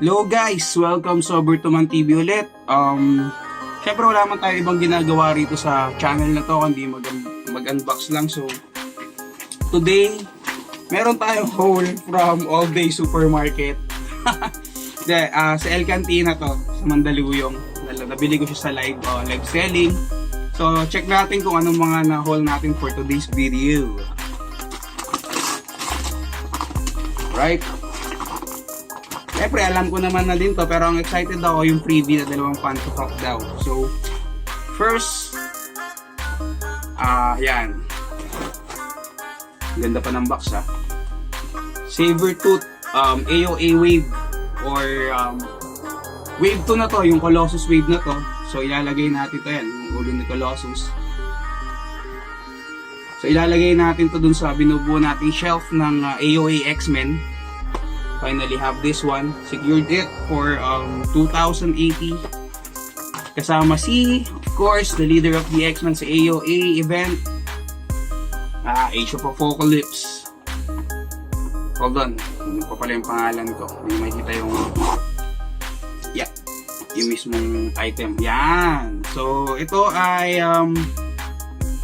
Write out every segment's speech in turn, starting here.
Hello guys! Welcome sa Bertuman TV ulit. Syempre wala man tayo ibang ginagawa rito sa channel na to kundi mag-unbox lang. So, today, meron tayong haul from All Day Supermarket. Sa El Cantina to, sa Mandaluyong. Nabili ko siya sa live selling. So, check natin kung anong mga na-haul natin for today's video. Right? Siyempre, alam ko naman na din to, pero ang excited ako yung freebie na dalawang Funko Pop daw. So, first, yan. Ganda pa ng box, ha. Sabertooth, AOA Wave, or Wave 2 na to, yung Colossus Wave na to. So, ilalagay natin to yan, yung ulo ni Colossus. So, ilalagay natin to dun sa binubuo nating shelf ng AOA X-Men. Finally have this one. Secured it for 2,080. Kasama si, of course, the leader of the X-Men sa AOA event. Age of Apocalypse. Hold on. Hindi pa pala yung pangalan ko. Hindi makikita yung yung mismong item. Yan. So, ito ay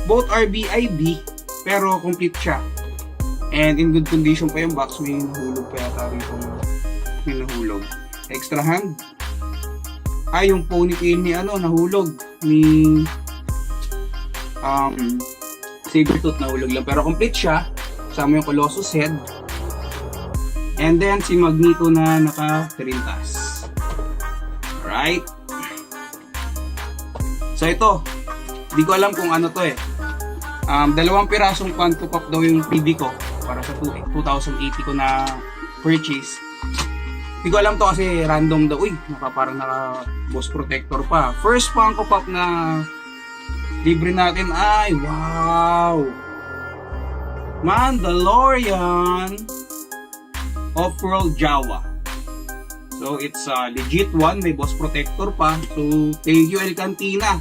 both are BIB pero complete siya. And in good condition pa yung box. May nahulog pa yata rin itong may nahulog. Extra hand. Yung ponytail ni nahulog. Ni Sabertooth nahulog lang. Pero complete siya. Kasama yung Colossus head. And then si Magneto na naka-trintas. Alright. So ito. Di ko alam kung ano to eh. Dalawang pirasong Funko Pop daw yung PB ko para sa 2080 ko na purchase. Hindi ko alam to kasi random daw. Uy, parang naka boss protector pa. First Funko Pop na libre natin ay wow! Mandalorian Off-World Jawa. So it's a legit one, may boss protector pa. So thank you El Cantina.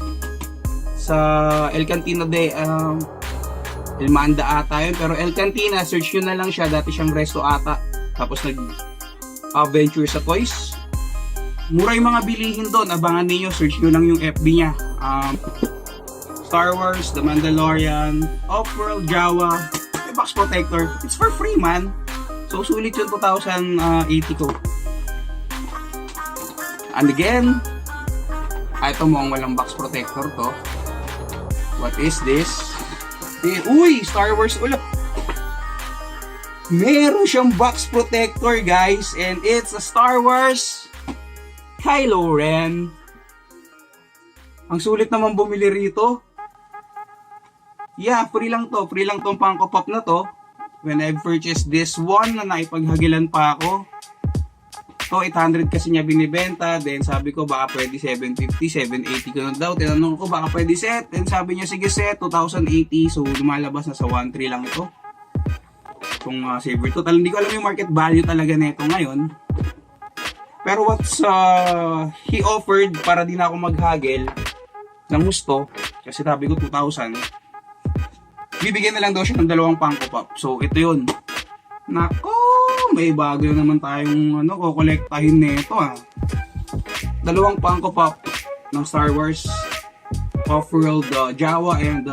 Sa El Cantina de El Manda ata yun, pero El Cantina, search nyo na lang siya, dati siyang resto ata, tapos nag-venture sa toys. Mura yung mga bilihin doon, abangan niyo, search nyo lang yung FB niya. Star Wars, The Mandalorian, Off-World Jawa, may box protector, it's for free man. So sulit yung 2080 ko. And again, ito mo ang walang box protector to. What is this? Uy! Star Wars ulit! Meron siyang box protector guys, and it's a Star Wars Kylo Ren. Ang sulit naman bumili rito. Yeah, free lang to. Free lang tong Funko Pop na to. When I purchased this one na naipaghagilan pa ako. So, 800 kasi niya binibenta. Then, sabi ko, baka pwede 750, 780 ko na daw. Tinanong ko, baka pwede set. Then, sabi niya, sige set, 2080. So, lumalabas na sa 1.3 lang ito. Itong Sabertooth. Hindi ko alam yung market value talaga nito ngayon. Pero what's he offered para di na ako maghagel ng gusto. Kasi sabi ko, 2,000. Bibigyan na lang daw siya ng dalawang Funko Pop. So, ito yun. Nako! May bago naman tayong kukolektahin nito Dalawang Funko Pop ng Star Wars Off-World Jawa and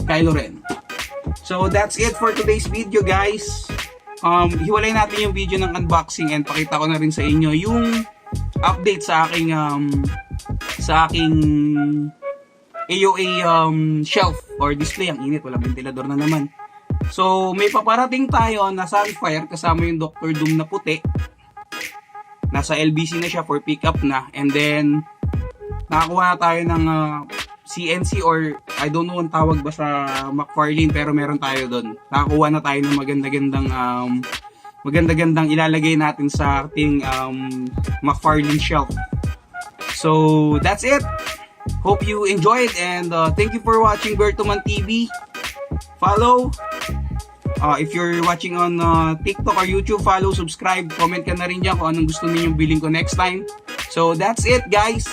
Kylo Ren. So that's it for today's video guys. Hiwalay natin yung video ng unboxing and pakita ko na rin sa inyo yung update sa aking AOA shelf or display. Ang init, walang ventilador na naman. So, may paparating tayo na Sunfire kasama yung Dr. Doom na puti. Nasa LBC na siya for pickup na. And then, nakakuha na tayo ng CNC or I don't know ang tawag ba sa McFarlane pero meron tayo doon. Nakakuha na tayo ng maganda-gandang ilalagay natin sa ating McFarlane shelf. So, that's it. Hope you enjoyed and thank you for watching Bertuman TV. Follow. If you're watching on TikTok or YouTube, follow, subscribe, comment ka na rin dyan kung anong gusto ninyong bilhin ko next time. So that's it guys.